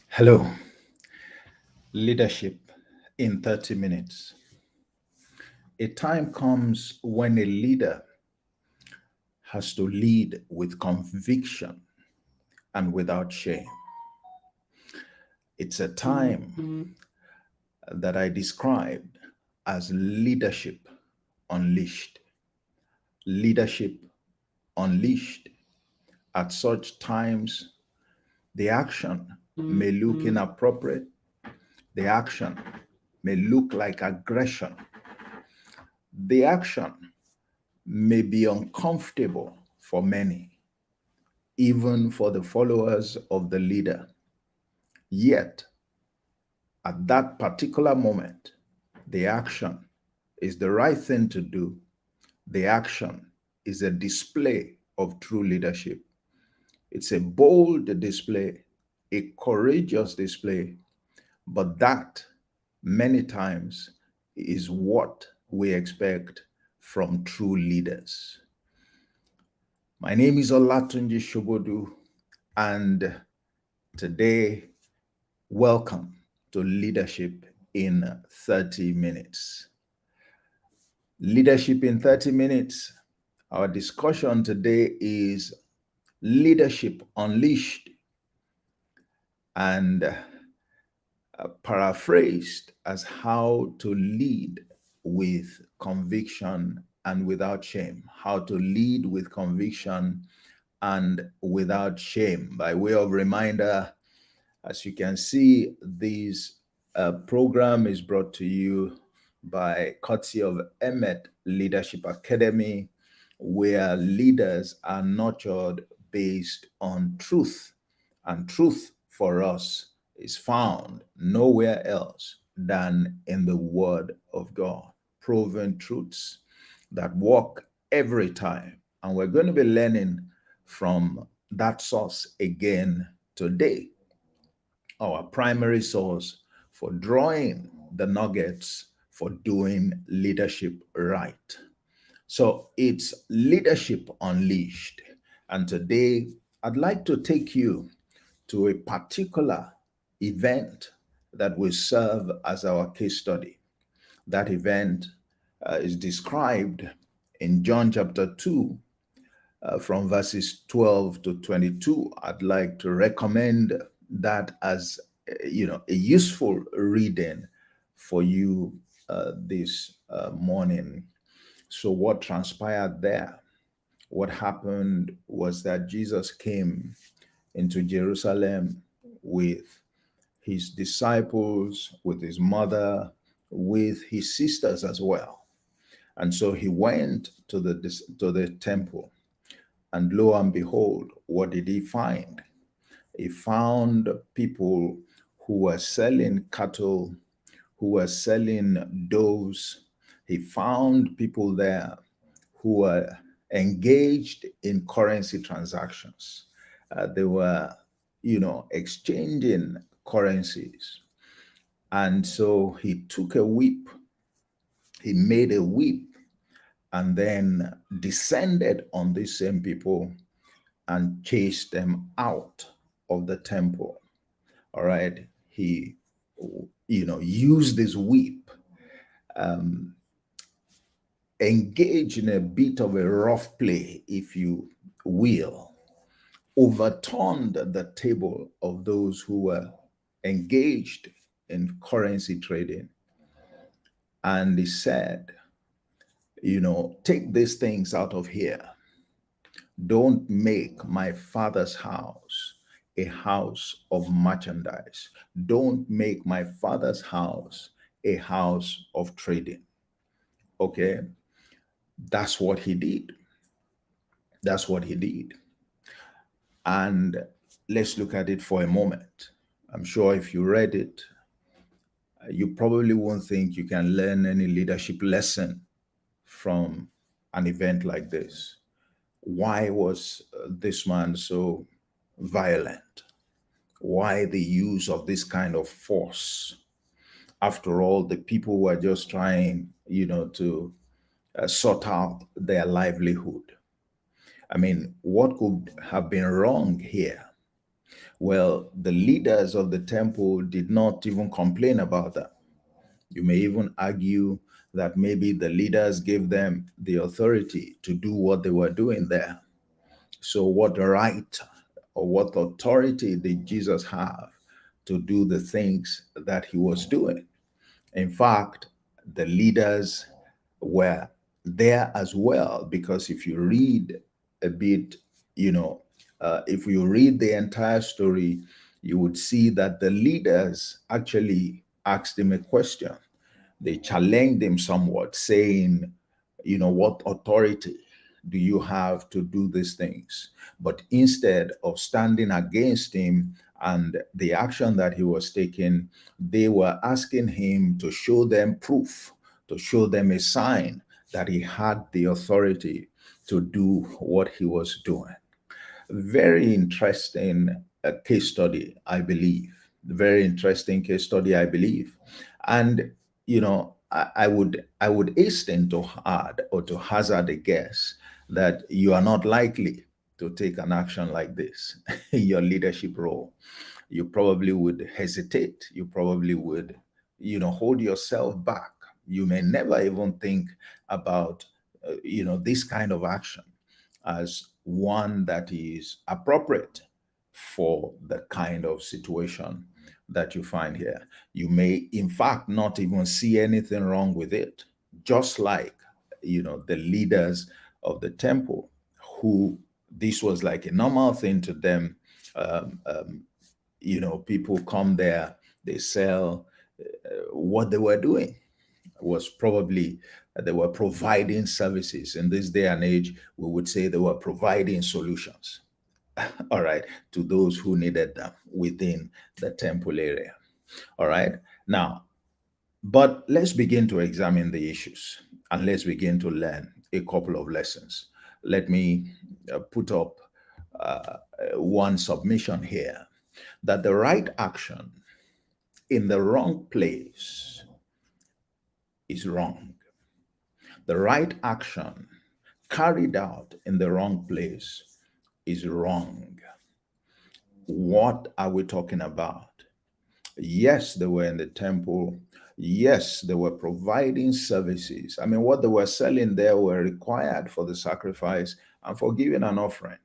Hello, leadership in 30 minutes. A time comes when a leader has to lead with conviction and without shame. It's a time that I described as leadership unleashed. Leadership unleashed. At such times, the action may look inappropriate, the action may look like aggression, the action may be uncomfortable for many, even for the followers of the leader. Yet, at that particular moment, the action is the right thing to do. The action is a display of true leadership. It's a bold display, a courageous display, but that many times is what we expect from true leaders. My name is Olatunji Shobodu, and today, welcome to Leadership in 30 Minutes. Leadership in 30 Minutes, our discussion today is Leadership Unleashed, and paraphrased as how to lead with conviction and without shame. How to lead with conviction and without shame. By way of reminder, as you can see, this program is brought to you by courtesy of Emmet Leadership Academy, where leaders are nurtured based on truth. And truth for us is found nowhere else than in the Word of God. Proven truths that work every time. And we're going to be learning from that source again today. Our primary source for drawing the nuggets for doing leadership right. So it's Leadership Unleashed. And today I'd like to take you to a particular event that will serve as our case study. That event is described in John chapter 2, from verses 12 to 22. I'd like to recommend that as a useful reading for you this morning. So what transpired there? What happened was that Jesus came into Jerusalem with his disciples, with his mother, with his sisters as well. And so he went to the temple, and lo and behold, what did he find? He found people who were selling cattle, who were selling doves. He found people there who were engaged in currency transactions. They were, exchanging currencies. And so he took a whip, he made a whip, and then descended on these same people and chased them out of the temple. All right. He, used his whip, um, engaged in a bit of a rough play, if you will, overturned the table of those who were engaged in currency trading. And he said, take these things out of here. Don't make my father's house a house of merchandise. Don't make my father's house a house of trading. Okay? That's what he did. That's what he did. And let's look at it for a moment. I'm sure if you read it, you probably won't think you can learn any leadership lesson from an event like this. Why was this man so violent? Why the use of this kind of force? After all, the people were just trying, to sort out their livelihood. I mean, what could have been wrong here? Well, the leaders of the temple did not even complain about that. You may even argue that maybe the leaders gave them the authority to do what they were doing there. So, what right or what authority did Jesus have to do the things that he was doing? In fact, the leaders were there as well, because if you read a bit, you know, if you read the entire story, you would see that the leaders actually asked him a question. They challenged him somewhat, saying, what authority do you have to do these things? But instead of standing against him and the action that he was taking, they were asking him to show them proof, to show them a sign that he had the authority to do what he was doing. Very interesting case study, I believe. Very interesting case study, I believe. And I would hasten to add or to hazard a guess that you are not likely to take an action like this in your leadership role. You probably would hesitate. You probably would, hold yourself back. You may never even think about, this kind of action as one that is appropriate for the kind of situation that you find here. You may, in fact, not even see anything wrong with it, just like, the leaders of the temple, who this was like a normal thing to them. Um, um, People come there, they sell. What they were doing was probably they were providing services. In this day and age, we would say they were providing solutions, all right, to those who needed them within the temple area. All right. Now, but let's begin to examine the issues, and let's begin to learn a couple of lessons. Let me put up uh, one submission here, that the right action in the wrong place is wrong. The right action carried out in the wrong place is wrong. What are we talking about? Yes, they were in the temple. Yes, they were providing services. I mean, what they were selling there were required for the sacrifice and for giving an offering,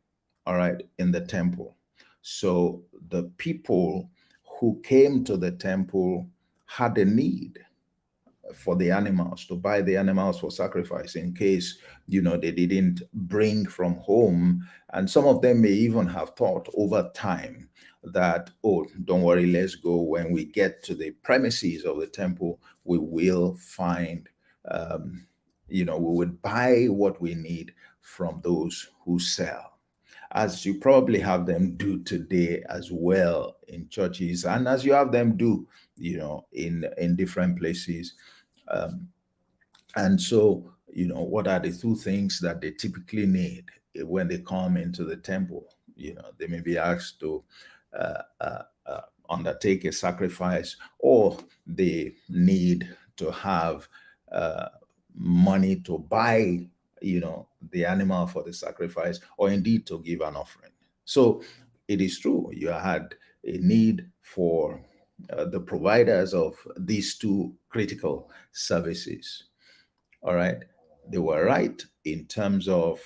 all right, in the temple. So the people who came to the temple had a need for the animals, to buy the animals for sacrifice in case they didn't bring from home. And some of them may even have thought over time that, oh, don't worry, let's go. When we get to the premises of the temple, we will find we would buy what we need from those who sell, as you probably have them do today as well in churches, and as you have them do in different places. um, and so, what are the two things that they typically need when they come into the temple? They may be asked to uh, uh, undertake a sacrifice, or they need to have uh, money to buy, the animal for the sacrifice, or indeed to give an offering. So it is true, you had a need for the providers of these two critical services. All right. They were right in terms of,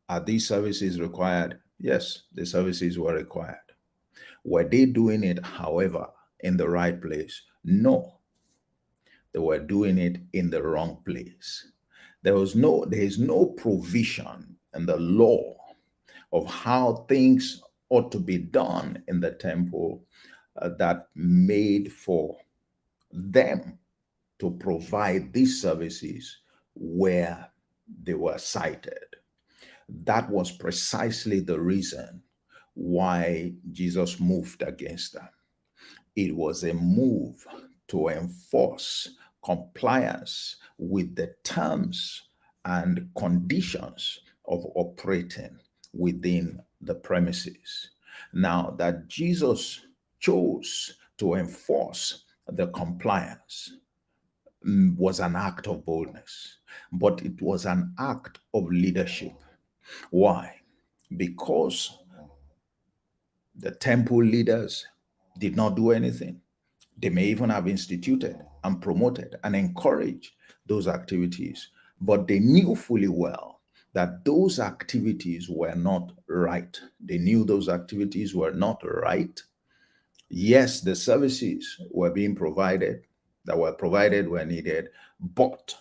are these services required? Yes, the services were required. Were they doing it, however, in the right place? No, they were doing it in the wrong place. There is no provision in the law of how things ought to be done in the temple that made for them to provide these services where they were cited. That was precisely the reason why Jesus moved against them. It was a move to enforce compliance with the terms and conditions of operating within the premises. Now, that Jesus chose to enforce the compliance was an act of boldness, but it was an act of leadership. Why? Because The temple leaders did not do anything. They may even have instituted and promoted and encouraged those activities, but they knew fully well that those activities were not right. They knew those activities were not right. Yes, the services were being provided, that were provided were needed, but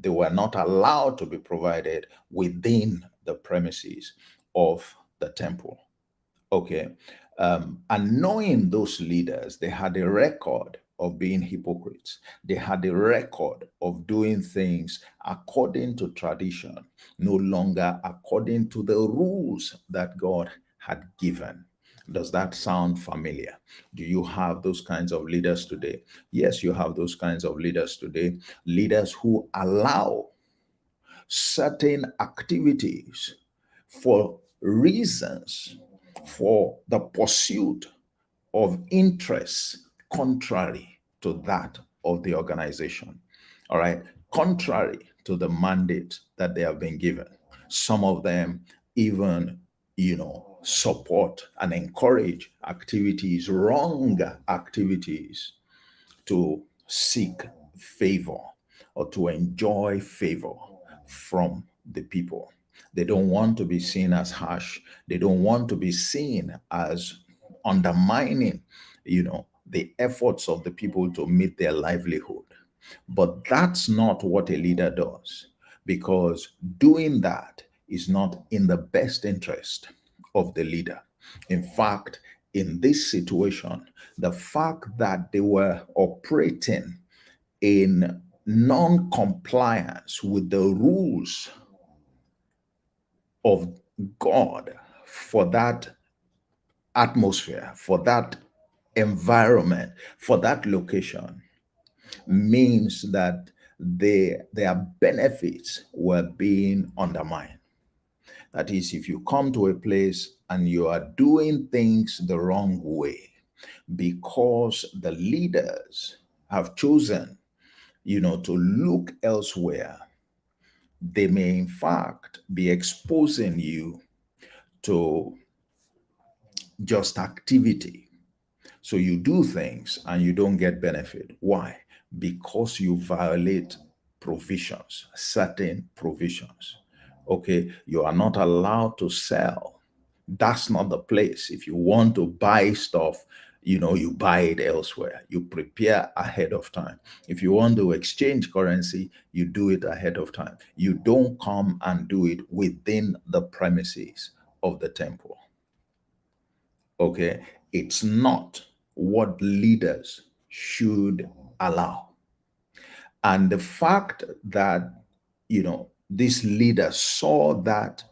they were not allowed to be provided within the premises of the temple. Okay. And knowing those leaders, they had a record of being hypocrites. They had a record of doing things according to tradition, no longer according to the rules that God had given. Does that sound familiar? Do you have those kinds of leaders today? Yes, you have those kinds of leaders today. Leaders who allow certain activities for reasons, for the pursuit of interests contrary to that of the organization. All right. Contrary to the mandate that they have been given. Some of them even, support and encourage activities, wrong activities, to seek favor or to enjoy favor from the people. They don't want to be seen as harsh. They don't want to be seen as undermining, the efforts of the people to meet their livelihood. But that's not what a leader does, because doing that is not in the best interest of the leader. In fact, in this situation, the fact that they were operating in non compliance with the rules of God for that atmosphere, for that environment, for that location, means that their benefits were being undermined. That is, if you come to a place and you are doing things the wrong way because the leaders have chosen, to look elsewhere, they may in fact be exposing you to just activity. So you do things and you don't get benefit. Why? Because you violate provisions, certain provisions. Okay, you are not allowed to sell. That's not the place. If you want to buy stuff, you buy it elsewhere. You prepare ahead of time. If you want to exchange currency, you do it ahead of time. You don't come and do it within the premises of the temple. Okay, it's not what leaders should allow. And the fact that, this leader saw that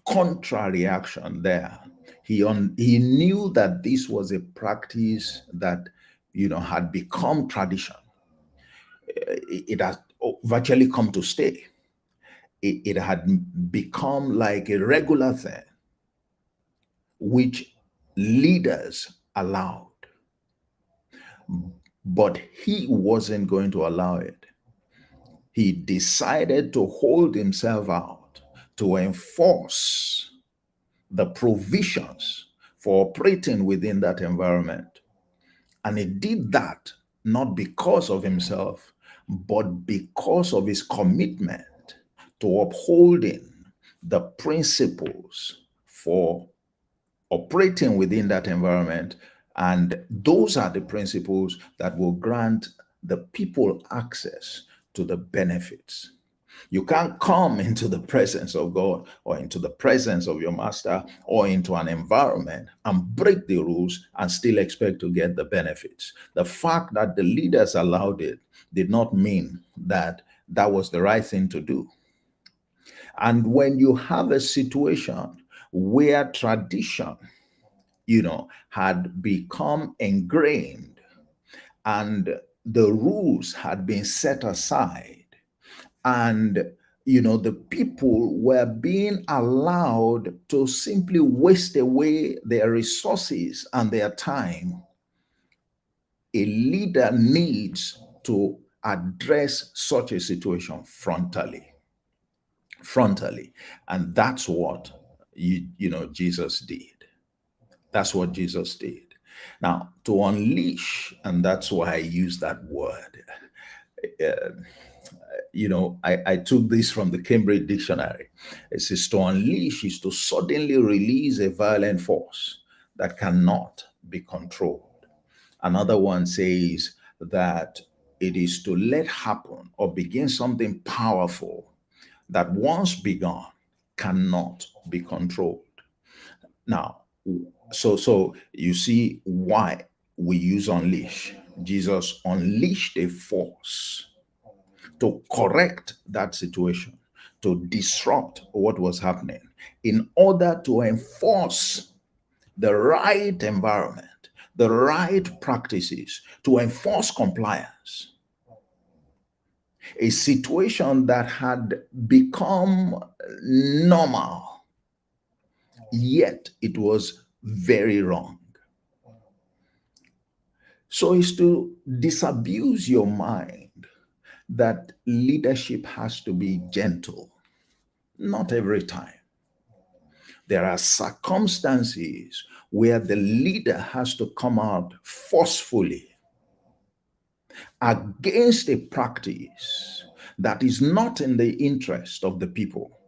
contrary action there, he knew that this was a practice that, had become tradition. It has virtually come to stay. It had become like a regular thing, which leaders allowed. But he wasn't going to allow it. He decided to hold himself out to enforce the provisions for operating within that environment. And he did that not because of himself, but because of his commitment to upholding the principles for operating within that environment. And those are the principles that will grant the people access to the benefits. You can't come into the presence of God or into the presence of your master or into an environment and break the rules and still expect to get the benefits. The fact that the leaders allowed it did not mean that that was the right thing to do. And when you have a situation where tradition, had become ingrained and the rules had been set aside, and the people were being allowed to simply waste away their resources and their time, a leader needs to address such a situation frontally. And that's what Jesus did. That's what Jesus did. Now, to unleash, and that's why I use that word. uh, I took this from the Cambridge Dictionary. It says to unleash is to suddenly release a violent force that cannot be controlled. Another one says that it is to let happen or begin something powerful that once begun cannot be controlled. Now, so you see why we use unleash. Jesus unleashed a force to correct that situation, to disrupt what was happening, in order to enforce the right environment, the right practices, to enforce compliance. A situation that had become normal, yet it was very wrong. So it's to disabuse your mind that leadership has to be gentle. Not every time. There are circumstances where the leader has to come out forcefully against a practice that is not in the interest of the people.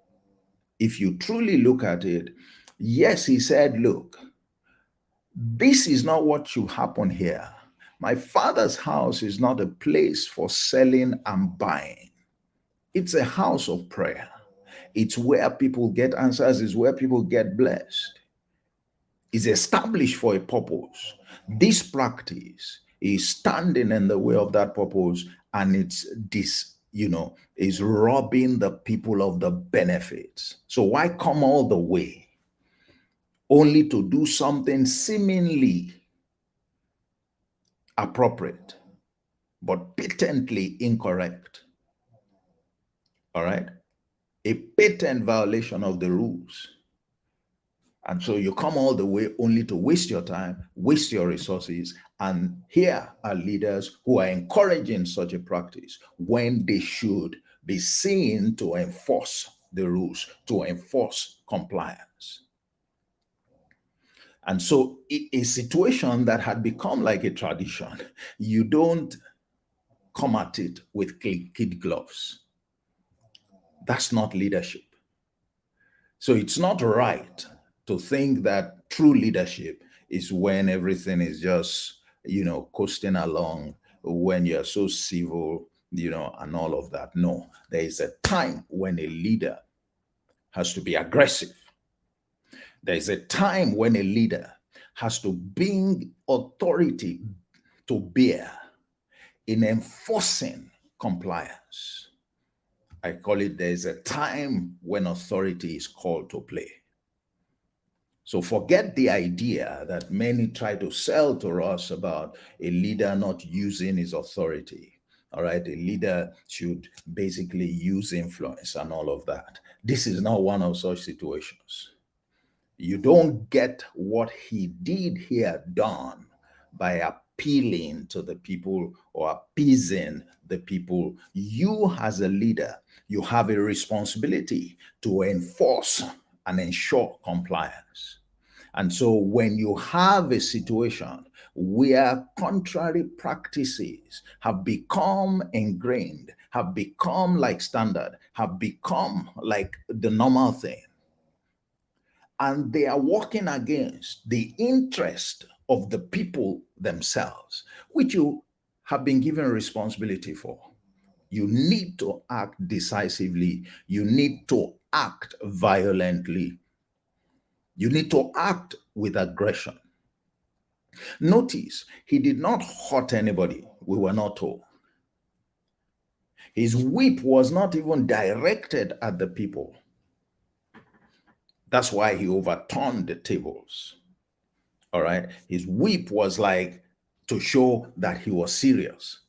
If you truly look at it, yes, he said, look, this is not what should happen here. My father's house is not a place for selling and buying. It's a house of prayer. It's where people get answers, it's where people get blessed. It's established for a purpose. This practice is standing in the way of that purpose, and it's this, is robbing the people of the benefits. So why come all the way only to do something seemingly appropriate, but patently incorrect? All right? A patent violation of the rules. And so you come all the way only to waste your time, waste your resources. And here are leaders who are encouraging such a practice when they should be seen to enforce the rules, to enforce compliance. And so a situation that had become like a tradition, you don't come at it with kid gloves. That's not leadership. So it's not right to think that true leadership is when everything is just, coasting along, when you're so civil, and all of that. No, there is a time when a leader has to be aggressive. There is a time when a leader has to bring authority to bear in enforcing compliance. I call it there's a time when authority is called to play. So forget the idea that many try to sell to us about a leader not using his authority. All right, a leader should basically use influence and all of that. This is not one of such situations. You don't get what he did here done by appealing to the people or appeasing the people. You, as a leader, you have a responsibility to enforce and ensure compliance. And so when you have a situation where contrary practices have become ingrained, have become like standard, have become like the normal thing, and they are working against the interest of the people themselves, which you have been given responsibility for, you need to act decisively. You need to act violently. You need to act with aggression. Notice, he did not hurt anybody, we were not told. His whip was not even directed at the people. That's why he overturned the tables. All right. His whip was like to show that he was serious.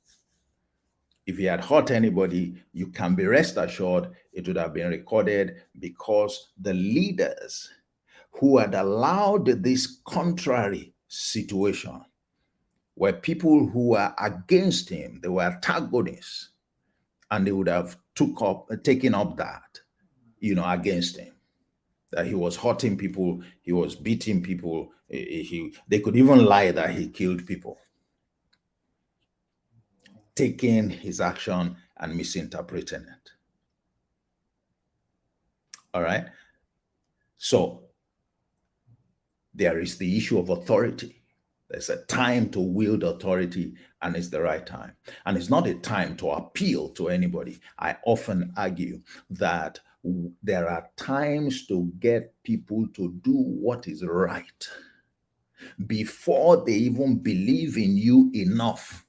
If he had hurt anybody, you can be rest assured it would have been recorded, because the leaders who had allowed this contrary situation were people who were against him. They were antagonists, and they would have taken up that, against him. that he was hurting people, he was beating people. They could even lie that he killed people, taking his action and misinterpreting it. All right. So there is the issue of authority. There's a time to wield authority, and it's the right time. And it's not a time to appeal to anybody. I often argue that there are times to get people to do what is right before they even believe in you enough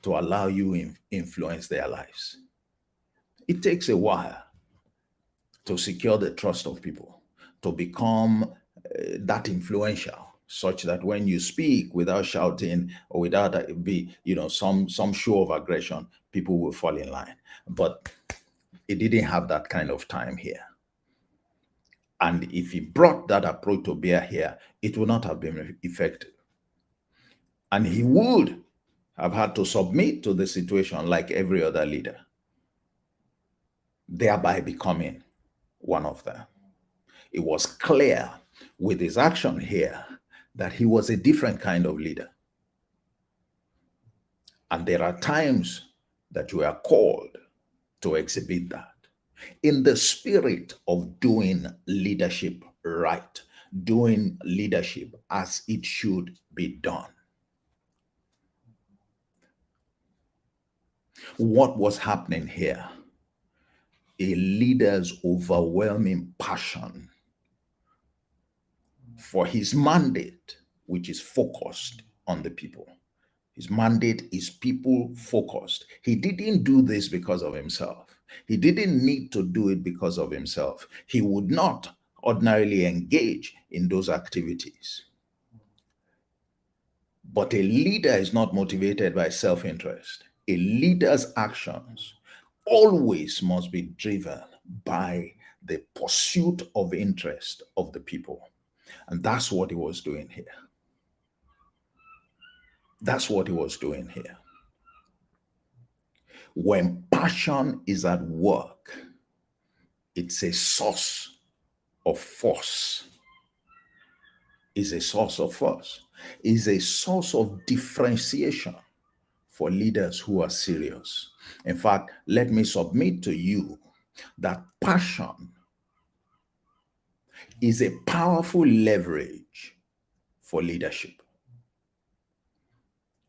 to allow you influence their lives. It takes a while to secure the trust of people, to become that influential, such that when you speak without shouting or without some show of aggression, people will fall in line. But it didn't have that kind of time here. And if he brought that approach to bear here, it would not have been effective. And he would have had to submit to the situation like every other leader, thereby becoming one of them. It was clear with his action here that he was a different kind of leader. And there are times that you are called to exhibit that in the spirit of doing leadership right, doing leadership as it should be done. What was happening here? A leader's overwhelming passion for his mandate, which is focused on the people. His mandate is people focused. He didn't do this because of himself. He didn't need to do it because of himself. He would not ordinarily engage in those activities. But a leader is not motivated by self-interest. A leader's actions always must be driven by the pursuit of interest of the people. And that's what he was doing here. That's what he was doing here. When passion is at work, it's a source of force. Is a source of force. Is a source of differentiation for leaders who are serious. In fact, let me submit to you that passion is a powerful leverage for leadership.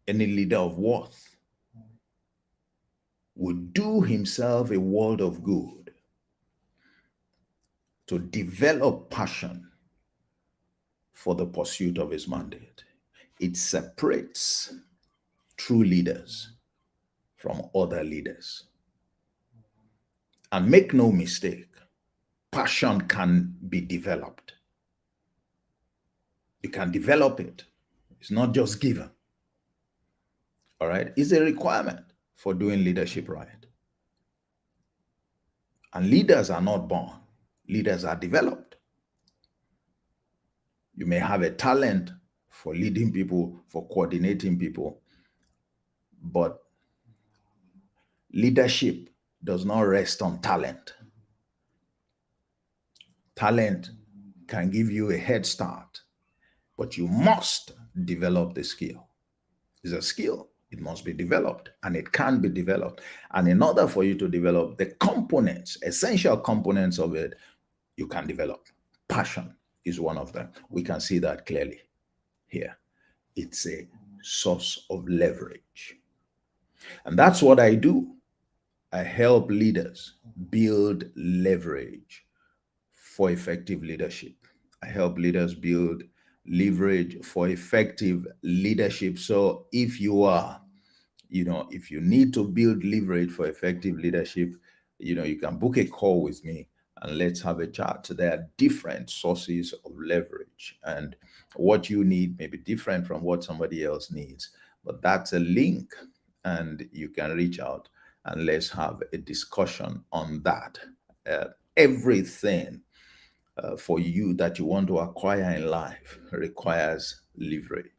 Any leader of worth would do himself a world of good to develop passion for the pursuit of his mandate. It separates true leaders from other leaders. And make no mistake, passion can be developed. You can develop it. It's not just given. All right? It's a requirement for doing leadership right. And leaders are not born. Leaders are developed. You may have a talent for leading people, for coordinating people, but leadership does not rest on talent. Talent can give you a head start, but you must develop the skill. It's a skill. It must be developed, and it can be developed. And in order for you to develop the components, essential components of it, you can develop. Passion is one of them. We can see that clearly here. It's a source of leverage. And that's what I do. I help leaders build leverage for effective leadership. I help leaders build leverage for effective leadership. So if you are, if you need to build leverage for effective leadership, you can book a call with me and let's have a chat. There are different sources of leverage, and what you need may be different from what somebody else needs, but that's a link, and you can reach out and let's have a discussion on that. Everything for you that you want to acquire in life requires leverage,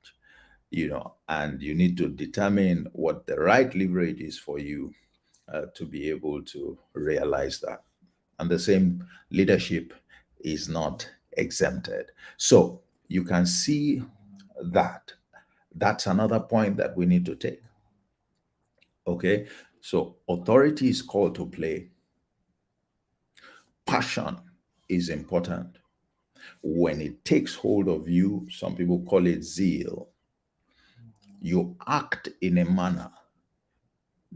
and you need to determine what the right leverage is for you to be able to realize that. And the same leadership is not exempted. So you can see that that's another point that we need to take. Okay, so authority is called to play. Passion is important. When it takes hold of you, some people call it zeal. You act in a manner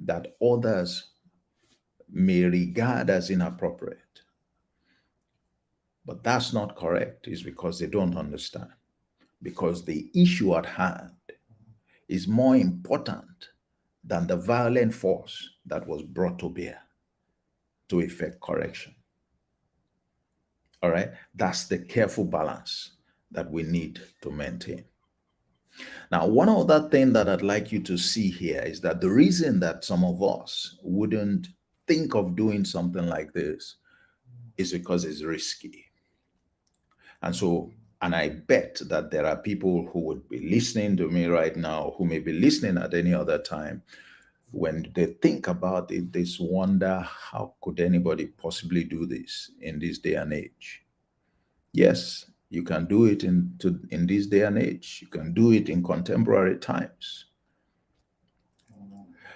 that others may regard as inappropriate. But that's not correct. It's because they don't understand. Because the issue at hand is more important than the violent force that was brought to bear to effect correction. All right? That's the careful balance that we need to maintain. Now, one other thing that I'd like you to see here is that the reason that some of us wouldn't think of doing something like this is because it's risky. And so, and I bet that there are people who would be listening to me right now, who may be listening at any other time. When they think about it, they wonder, how could anybody possibly do this in this day and age? Yes, you can do it in this day and age. You can do it in contemporary times.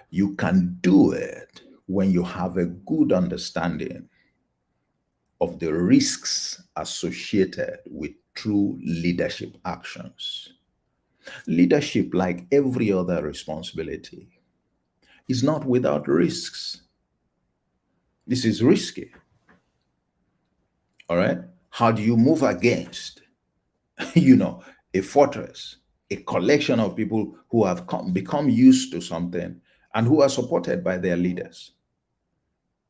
You can do it when you have a good understanding of the risks associated with true leadership actions. Leadership, like every other responsibility, is not without risks. This is risky. All right? How do you move against, a fortress, a collection of people who have become used to something and who are supported by their leaders?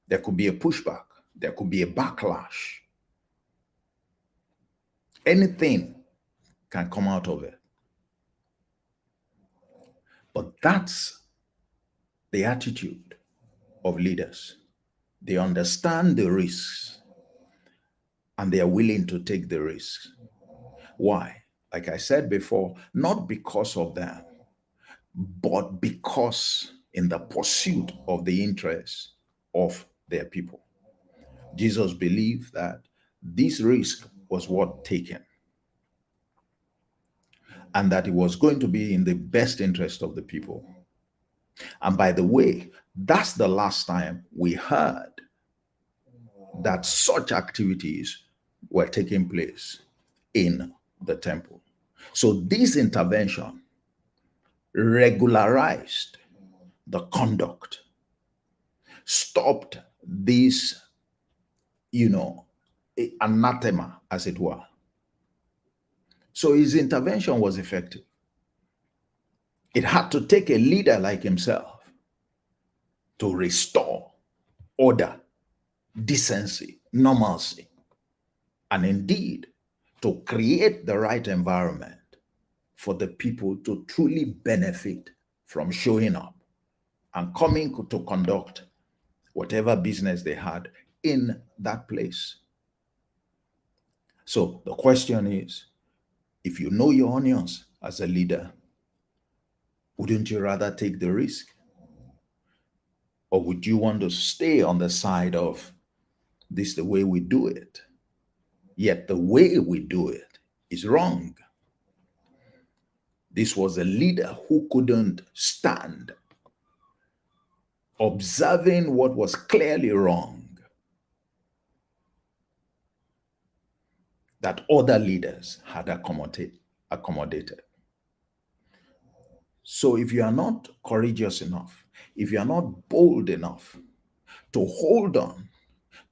There could be a pushback. There could be a backlash. Anything can come out of it. But that's the attitude of leaders. They understand the risks and they are willing to take the risks. Why? Like I said before, not because of them, but because in the pursuit of the interests of their people. Jesus believed that this risk was worth taking and that it was going to be in the best interest of the people. And by the way, that's the last time we heard that such activities were taking place in the temple. So this intervention regularized the conduct, stopped this, anathema, as it were. So his intervention was effective. It had to take a leader like himself to restore order, decency, normalcy, and indeed to create the right environment for the people to truly benefit from showing up and coming to conduct whatever business they had in that place. So the question is, if you know your onions as a leader, wouldn't you rather take the risk? Or would you want to stay on the side of this is the way we do it? Yet the way we do it is wrong. This was a leader who couldn't stand observing what was clearly wrong, that other leaders had accommodated. So if you are not courageous enough, if you are not bold enough to hold on,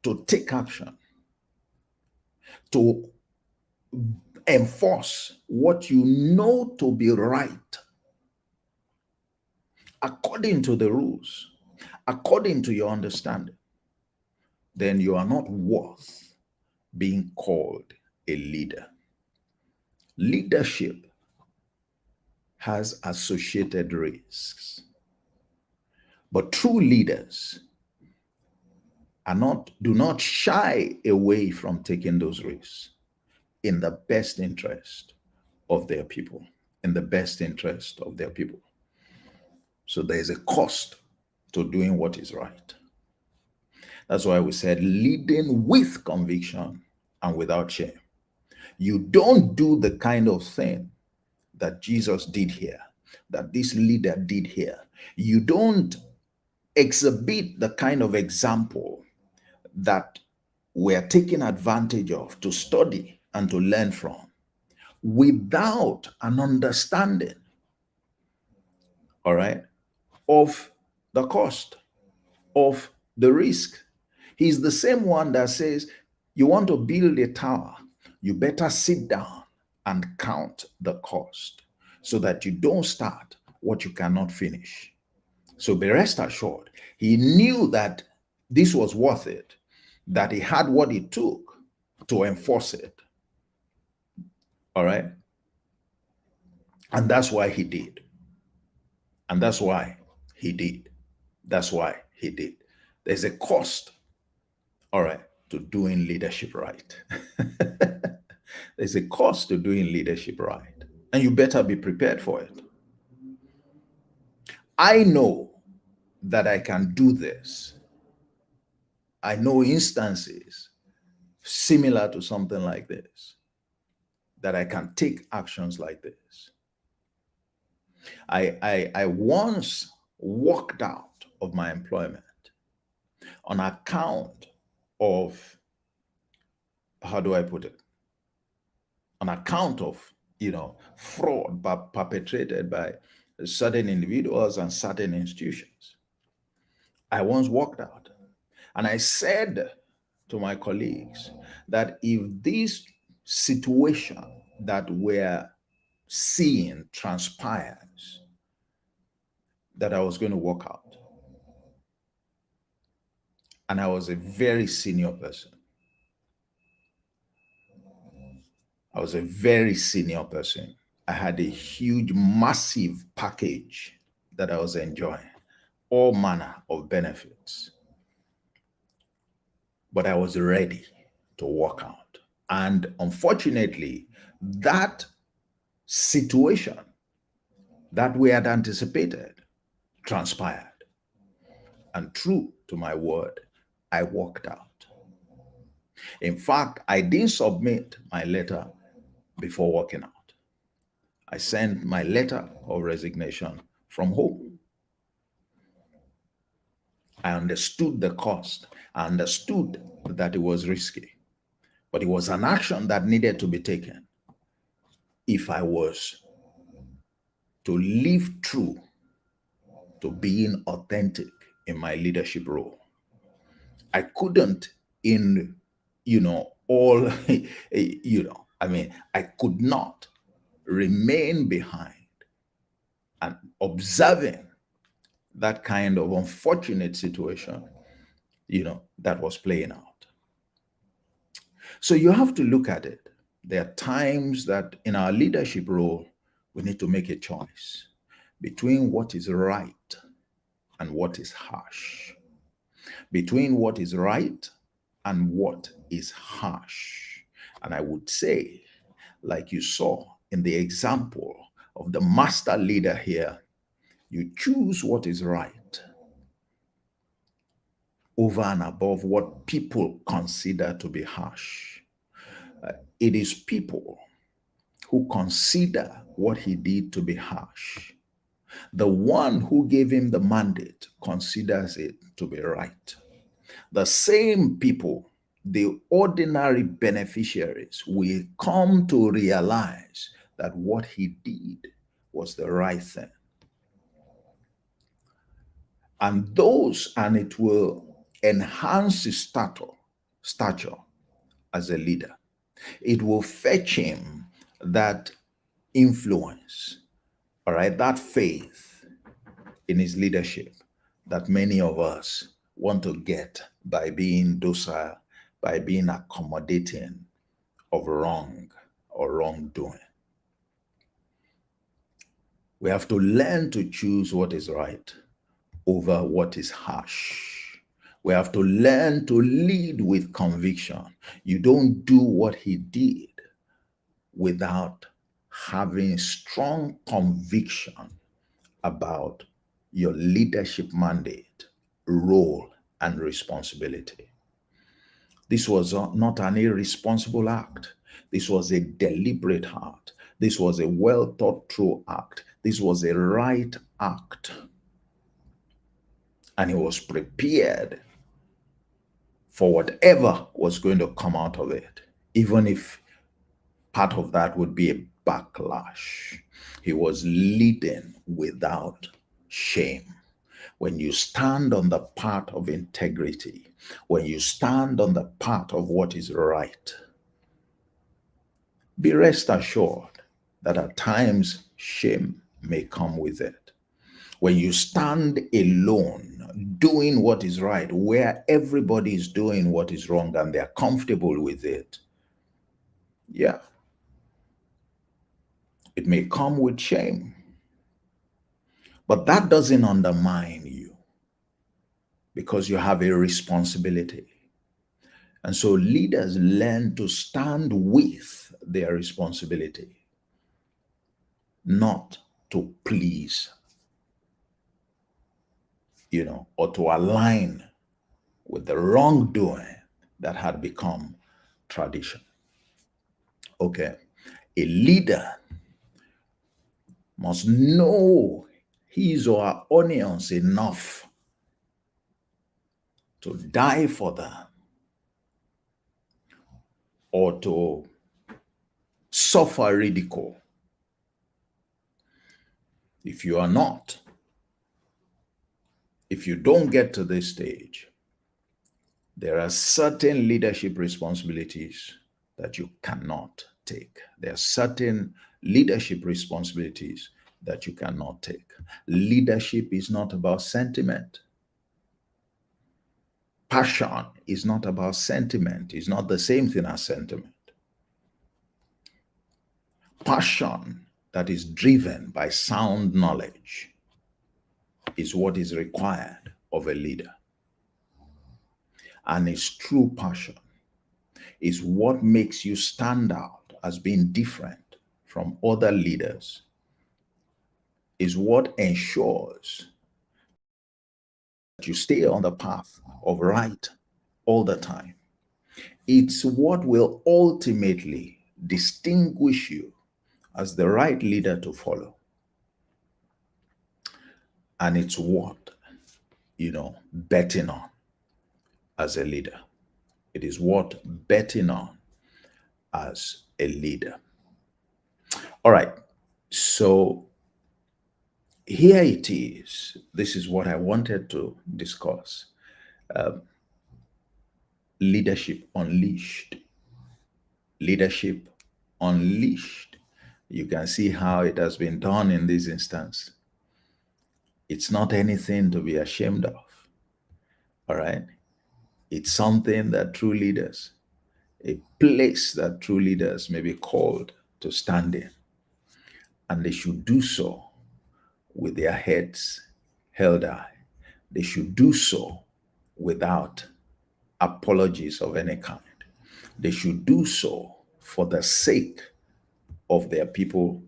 to take action, to enforce what you know to be right according to the rules, according to your understanding, then you are not worth being called a leader. Leadership has associated risks, but true leaders do not shy away from taking those risks in the best interest of their people, in the best interest of their people. So there is a cost to doing what is right. That's why we said leading with conviction and without shame. You don't do the kind of thing that Jesus did here, that this leader did here. You don't exhibit the kind of example that we're taking advantage of to study and to learn from without an understanding, all right, of the cost, of the risk. He's the same one that says, you want to build a tower, you better sit down and count the cost so that you don't start what you cannot finish. So be rest assured, he knew that this was worth it, that he had what it took to enforce it. All right? And that's why he did. And that's why he did. That's why he did. There's a cost, all right, to doing leadership right. There's a cost to doing leadership right. And you better be prepared for it. I know that I can do this. I know instances similar to something like this, that I can take actions like this. I once walked out of my employment on account of, how do I put it? On account of, fraud perpetrated by certain individuals and certain institutions. I once walked out, and I said to my colleagues that if this situation that we're seeing transpires, that I was going to walk out. And I was a very senior person. I was a very senior person. I had a huge, massive package that I was enjoying, all manner of benefits. But I was ready to walk out. And unfortunately, that situation that we had anticipated transpired. And true to my word, I walked out. In fact, I didn't submit my letter before walking out. I sent my letter of resignation from home. I understood the cost. I understood that it was risky, but it was an action that needed to be taken if I was to live true to being authentic in my leadership role. I couldn't I could not remain behind and observing that kind of unfortunate situation, that was playing out. So you have to look at it. There are times that in our leadership role, we need to make a choice between what is right and what is harsh, between what is right and what is harsh. And I would say, like you saw in the example of the master leader here, you choose what is right over and above what people consider to be harsh. It is people who consider what he did to be harsh. The one who gave him the mandate considers it to be right. The same people, the ordinary beneficiaries, will come to realize that what he did was the right thing. And it will enhance his stature as a leader. It will fetch him that influence, all right, that faith in his leadership that many of us want to get by being docile, by being accommodating of wrong or wrongdoing. We have to learn to choose what is right over what is harsh. We have to learn to lead with conviction. You don't do what he did without having strong conviction about your leadership mandate, role, and responsibility. This was not an irresponsible act. This was a deliberate act. This was a well thought through act. This was a right act. And he was prepared for whatever was going to come out of it, even if part of that would be a backlash. He was leading without shame. When you stand on the path of integrity, when you stand on the path of what is right, be rest assured that at times shame may come with it. When you stand alone doing what is right, where everybody is doing what is wrong and they're comfortable with it, yeah, it may come with shame. But that doesn't undermine you because you have a responsibility. And so leaders learn to stand with their responsibility, not to please, or to align with the wrongdoing that had become tradition. Okay. A leader must know his or her audience enough to die for them or to suffer ridicule. If you are not, if you don't get to this stage, there are certain leadership responsibilities that you cannot take. There are certain leadership responsibilities that you cannot take. Leadership is not about sentiment. Passion is not about sentiment. It's not the same thing as sentiment. Passion that is driven by sound knowledge is what is required of a leader. And its true passion is what makes you stand out as being different from other leaders, is what ensures that you stay on the path of right all the time. It's what will ultimately distinguish you as the right leader to follow. And it's what, betting on as a leader. It is what betting on as a leader. All right. So here it is. This is what I wanted to discuss. Leadership unleashed. Leadership unleashed. You can see how it has been done in this instance. It's not anything to be ashamed of. All right. It's something that true leaders, a place that true leaders may be called to stand in. And they should do so with their heads held high. They should do so without apologies of any kind. They should do so for the sake of their people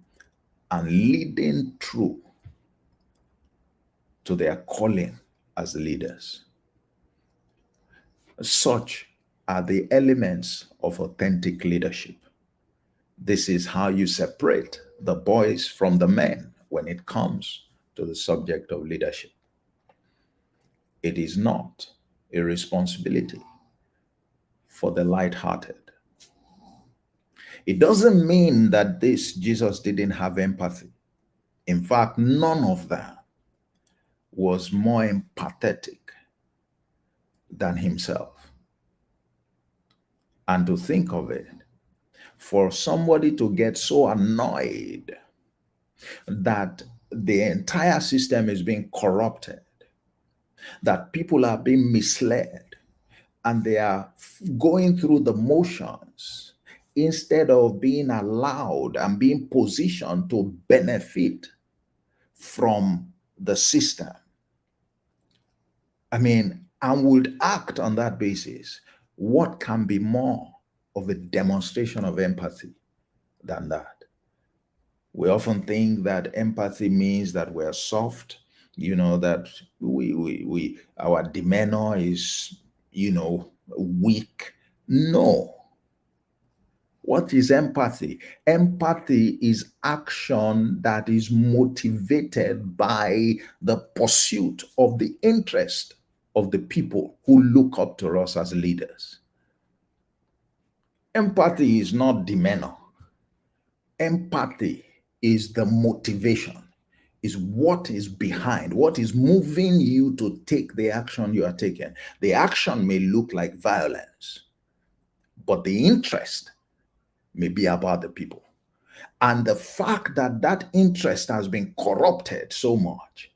and leading true to their calling as leaders. Such are the elements of authentic leadership. This is how you separate the boys from the men when it comes to the subject of leadership. It is not a responsibility for the light-hearted. It doesn't mean that Jesus didn't have empathy. In fact, none of that was more empathetic than himself. And to think of it, for somebody to get so annoyed that the entire system is being corrupted, that people are being misled, and they are going through the motions instead of being allowed and being positioned to benefit from the system. And would act on that basis. What can be more of a demonstration of empathy than that? We often think that empathy means that we're soft, that our demeanor is, weak, No. What is empathy? Empathy is action that is motivated by the pursuit of the interest of the people who look up to us as leaders. Empathy is not demeanor. Empathy is the motivation, is what is behind, what is moving you to take the action you are taking. The action may look like violence, but the interest may be about the people. And the fact that that interest has been corrupted so much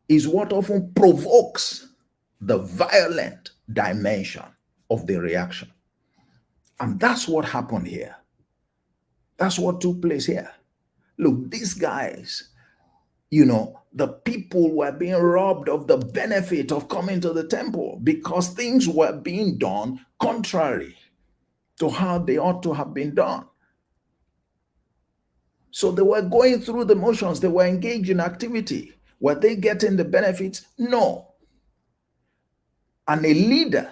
is what often provokes the violent dimension of the reaction. And that's what happened here. That's what took place here. Look, these guys, the people were being robbed of the benefit of coming to the temple because things were being done contrary to how they ought to have been done. So they were going through the motions, they were engaged in activity. Were they getting the benefits? No. And a leader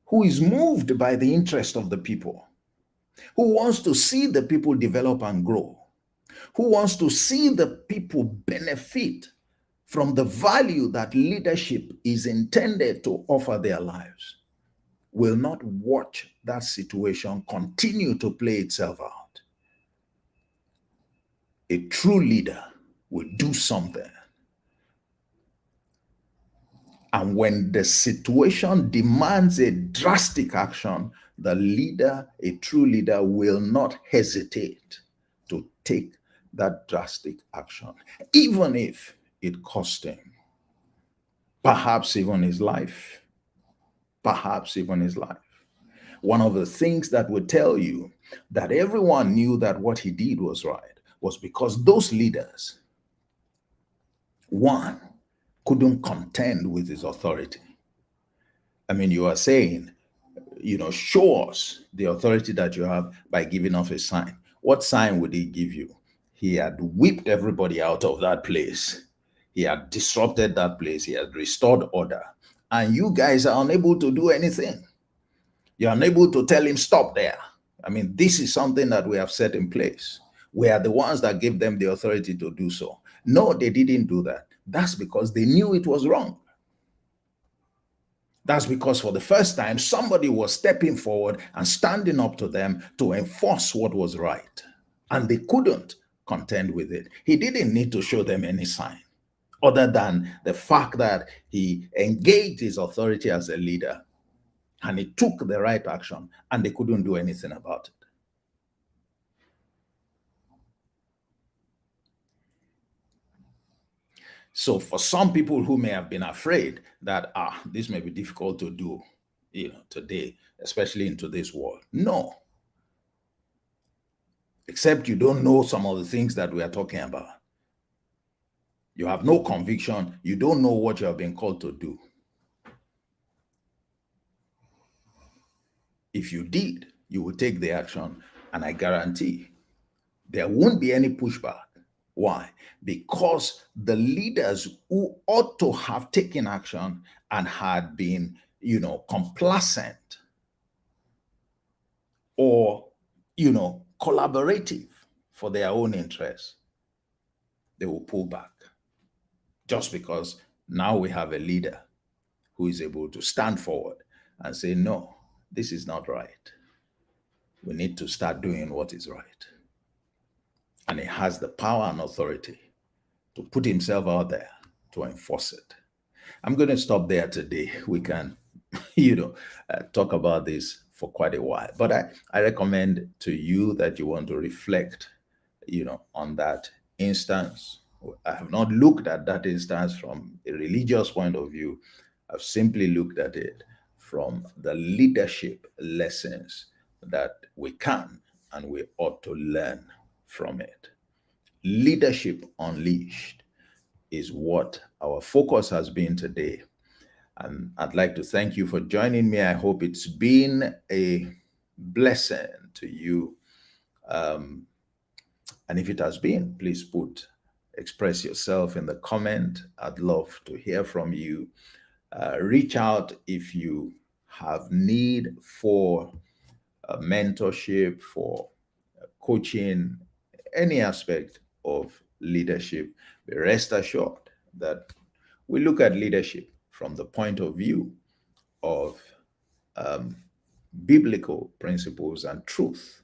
who is moved by the interest of the people, who wants to see the people develop and grow, who wants to see the people benefit from the value that leadership is intended to offer their lives, will not watch that situation continue to play itself out. A true leader will do something. And when the situation demands a drastic action, the leader, a true leader, will not hesitate to take that drastic action, even if it cost him, perhaps even his life. Perhaps even his life. One of the things that would tell you that everyone knew that what he did was right was because those leaders, one, couldn't contend with his authority. I mean, you are saying, show us the authority that you have by giving us a sign. What sign would he give you? He had whipped everybody out of that place. He had disrupted that place. He had restored order. And you guys are unable to do anything. You're unable to tell him, stop there. I mean, this is something that we have set in place. We are the ones that gave them the authority to do so. No, they didn't do that. That's because they knew it was wrong. That's because for the first time, somebody was stepping forward and standing up to them to enforce what was right. And they couldn't contend with it. He didn't need to show them any sign other than the fact that he engaged his authority as a leader and he took the right action and they couldn't do anything about it. So for some people who may have been afraid that, this may be difficult to do, today, especially in today's world. No. Except you don't know some of the things that we are talking about. You have no conviction. You don't know what you have been called to do. If you did, you would take the action, and I guarantee there won't be any pushback. Why? Because the leaders who ought to have taken action and had been, complacent or, collaborative for their own interests, they will pull back. Just because now we have a leader who is able to stand forward and say, no, this is not right. We need to start doing what is right. And he has the power and authority to put himself out there to enforce it. I'm going to stop there today. We can, talk about this for quite a while. But I recommend to you that you want to reflect, on that instance. I have not looked at that instance from a religious point of view. I've simply looked at it from the leadership lessons that we can and we ought to learn from it. Leadership Unleashed is what our focus has been today. And I'd like to thank you for joining me. I hope it's been a blessing to you. And if it has been, please express yourself in the comment. I'd love to hear from you. Reach out if you have need for mentorship, for coaching, any aspect of leadership, rest assured that we look at leadership from the point of view of um, biblical principles and truth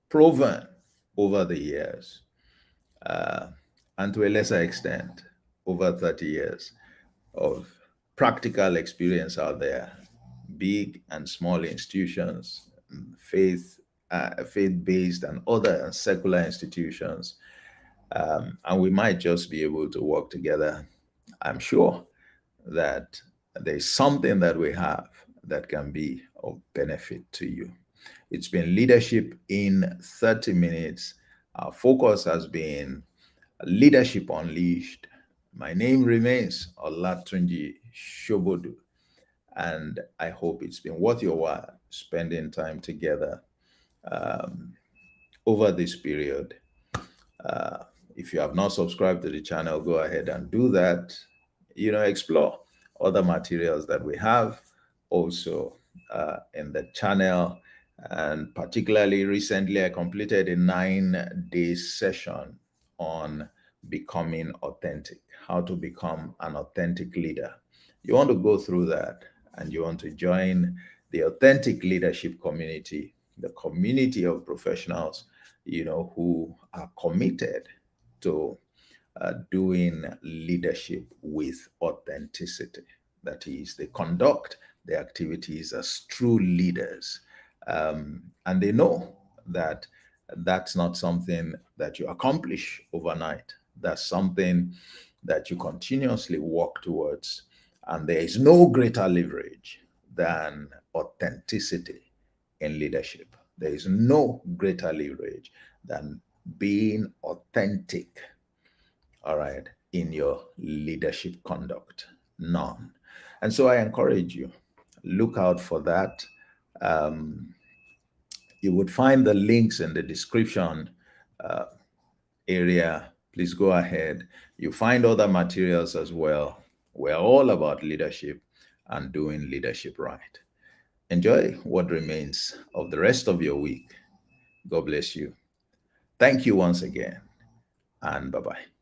proven over the years, uh, and to a lesser extent, over 30 years of practical experience out there, big and small institutions, faith, faith-based and other secular institutions, and we might just be able to work together. I'm sure that there's something that we have that can be of benefit to you. It's been Leadership in 30 Minutes. Our focus has been Leadership Unleashed. My name remains Olatunji Shobodu, and I hope it's been worth your while spending time together um, over this period. Uh, if you have not subscribed to the channel, go ahead and do that. Explore other materials that we have also in the channel. And particularly recently, I completed a 9-day session on becoming authentic, how to become an authentic leader. You want to go through that, and you want to join the authentic leadership community, the community of professionals, who are committed to doing leadership with authenticity. That is, they conduct their activities as true leaders. And they know that that's not something that you accomplish overnight. That's something that you continuously work towards. And there is no greater leverage than authenticity in leadership. There is no greater leverage than being authentic, all right, in your leadership conduct. None. And so I encourage you, look out for that. Um, you would find the links in the description uh, area. Please go ahead. You find other materials as well. We're all about leadership and doing leadership right. Enjoy what remains of the rest of your week. God bless you. Thank you once again, and bye-bye.